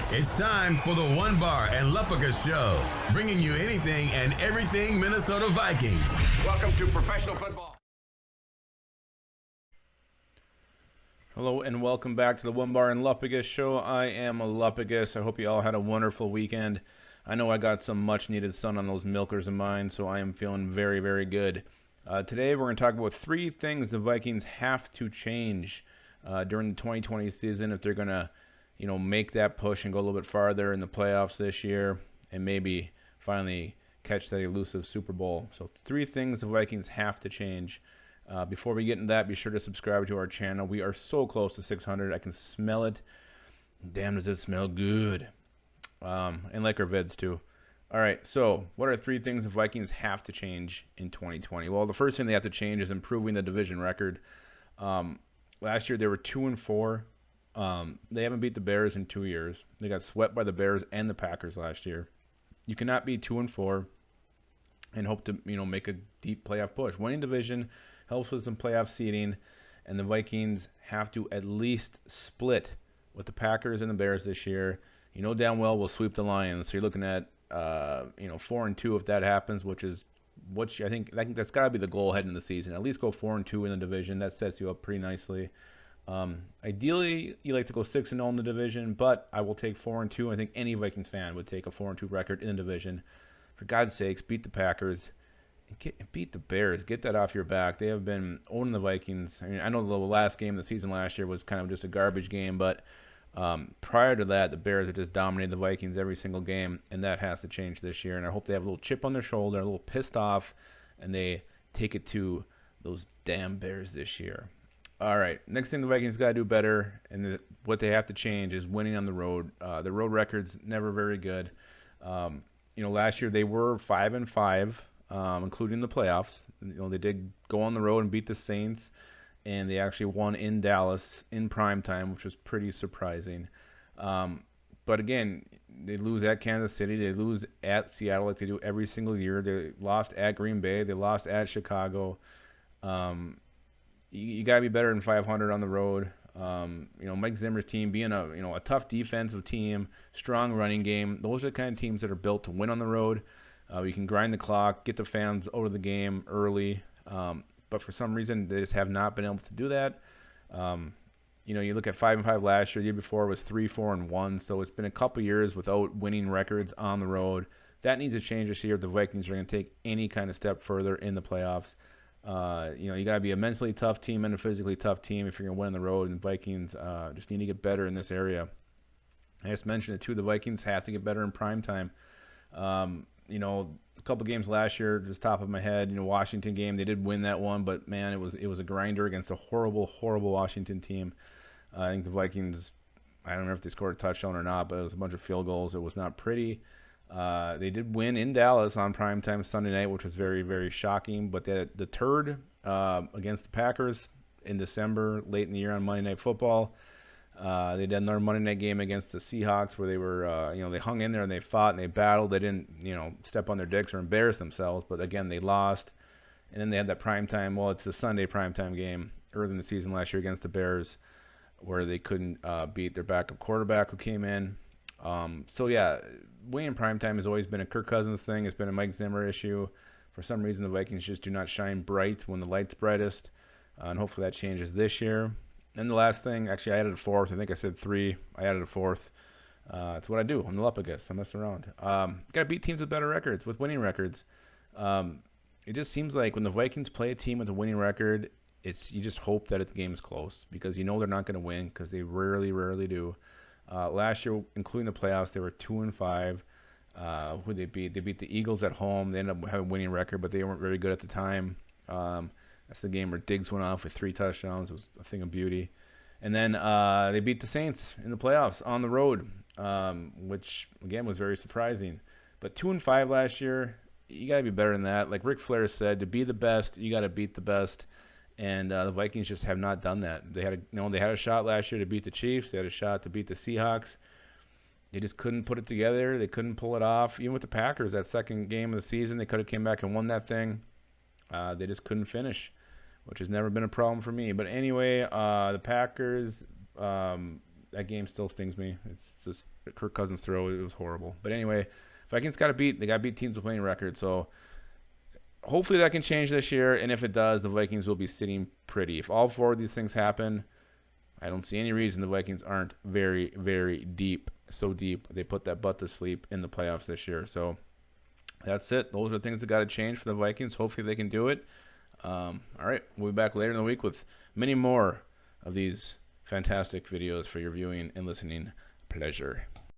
It's time for the One Bar and Lupags Show, bringing you anything and everything Minnesota Vikings. Welcome to professional football. Hello and welcome back to the One Bar and Lupags Show. I am Lupags. I hope you all had a wonderful weekend. I know I got some much-needed sun on those milkers of mine, so I am feeling very, very good. Today we're going to talk about 3 things the Vikings have to change during the 2020 season if they're going to make that push and go a little bit farther in the playoffs this year and maybe finally catch that elusive Super Bowl. So 3 things the Vikings have to change. Before we get into that, be sure to subscribe to our channel. We are so close to 600. I can smell it. Damn, does it smell good. And like our vids too. All right, so what are 3 things the Vikings have to change in 2020? Well, the first thing they have to change is improving the division record. Last year they were 2-4. They haven't beat the Bears in 2 years. They got swept by the Bears and the Packers last year. You cannot be 2-4 and hope to make a deep playoff push. Winning division helps with some playoff seeding, and the Vikings have to at least split with the Packers and the Bears this year. You know damn well we'll sweep the Lions, so you're looking at 4-2 if that happens, which is I think that's got to be the goal heading into the season. At least go 4-2 in the division. That sets you up pretty nicely. Ideally, you like to go 6-0 in the division, but I will take 4-2. I think any Vikings fan would take a 4-2 record in the division. For God's sakes, beat the Packers, and beat the Bears. Get that off your back. They have been owning the Vikings. I mean, I know the last game of the season last year was kind of just a garbage game, but prior to that, the Bears have just dominated the Vikings every single game, and that has to change this year. And I hope they have a little chip on their shoulder, a little pissed off, and they take it to those damn Bears this year. All right, next thing the Vikings got to do better, and what they have to change is winning on the road. The road record's never very good. Last year they were 5-5, including the playoffs. They did go on the road and beat the Saints, and they actually won in Dallas in primetime, which was pretty surprising. But again, they lose at Kansas City. They lose at Seattle like they do every single year. They lost at Green Bay. They lost at Chicago. You got to be better than 500 on the road. Mike Zimmer's team being a tough defensive team, strong running game. Those are the kind of teams that are built to win on the road. You can grind the clock, get the fans out of the game early. But for some reason, they just have not been able to do that. You look at 5-5 last year. The year before was 3-4-1. So it's been a couple years without winning records on the road. That needs to change this year if the Vikings are going to take any kind of step further in the playoffs. You got to be a mentally tough team and a physically tough team if you're going to win on the road. And the Vikings just need to get better in this area. I just mentioned it too. The Vikings have to get better in prime time. A couple games last year, just top of my head, Washington game, they did win that one, but man, it was a grinder against a horrible, horrible Washington team. I think the Vikings, I don't know if they scored a touchdown or not, but it was a bunch of field goals. It was not pretty. They did win in Dallas on primetime Sunday night, which was very, very shocking. But the turd against the Packers in December, late in the year on Monday Night Football, they did another Monday night game against the Seahawks where they were, they hung in there and they fought and they battled. They didn't, step on their dicks or embarrass themselves. But again, they lost. And then they had that primetime, well, it's the Sunday primetime game early in the season last year against the Bears where they couldn't beat their backup quarterback who came in. Winning primetime has always been a Kirk Cousins thing. It's been a Mike Zimmer issue. For some reason, the Vikings just do not shine bright when the light's brightest. And hopefully that changes this year. And the last thing, actually, I added a fourth. I think I said 3. I added a fourth. It's what I do. I'm the Lupags. I mess around. Got to beat teams with better records, with winning records. It just seems like when the Vikings play a team with a winning record, you just hope that the game's close because they're not going to win because they rarely, rarely do. Last year, including the playoffs, they were 2-5. Who they beat? They beat the Eagles at home. They ended up having a winning record, but they weren't very good at the time. That's the game where Diggs went off with 3 touchdowns. It was a thing of beauty. And then they beat the Saints in the playoffs on the road, which, again, was very surprising. But 2-5 last year, you got to be better than that. Like Ric Flair said, to be the best, you got to beat the best. And the Vikings just have not done that. They had a shot last year to beat the Chiefs. They had a shot to beat the Seahawks. They just couldn't put it together. They couldn't pull it off. Even with the Packers, that second game of the season, they could have came back and won that thing. They just couldn't finish, which has never been a problem for me. But anyway, the Packers, that game still stings me. It's just Kirk Cousins' throw. It was horrible. But anyway, Vikings got to beat. They got to beat teams with winning records. So hopefully that can change this year. And if it does, the Vikings will be sitting pretty. If all 4 of these things happen, I don't see any reason the Vikings aren't very, very deep. So deep they put that butt to sleep in the playoffs this year. So that's it. Those are things that got to change for the Vikings. Hopefully they can do it. All right, we'll be back later in the week with many more of these fantastic videos for your viewing and listening pleasure.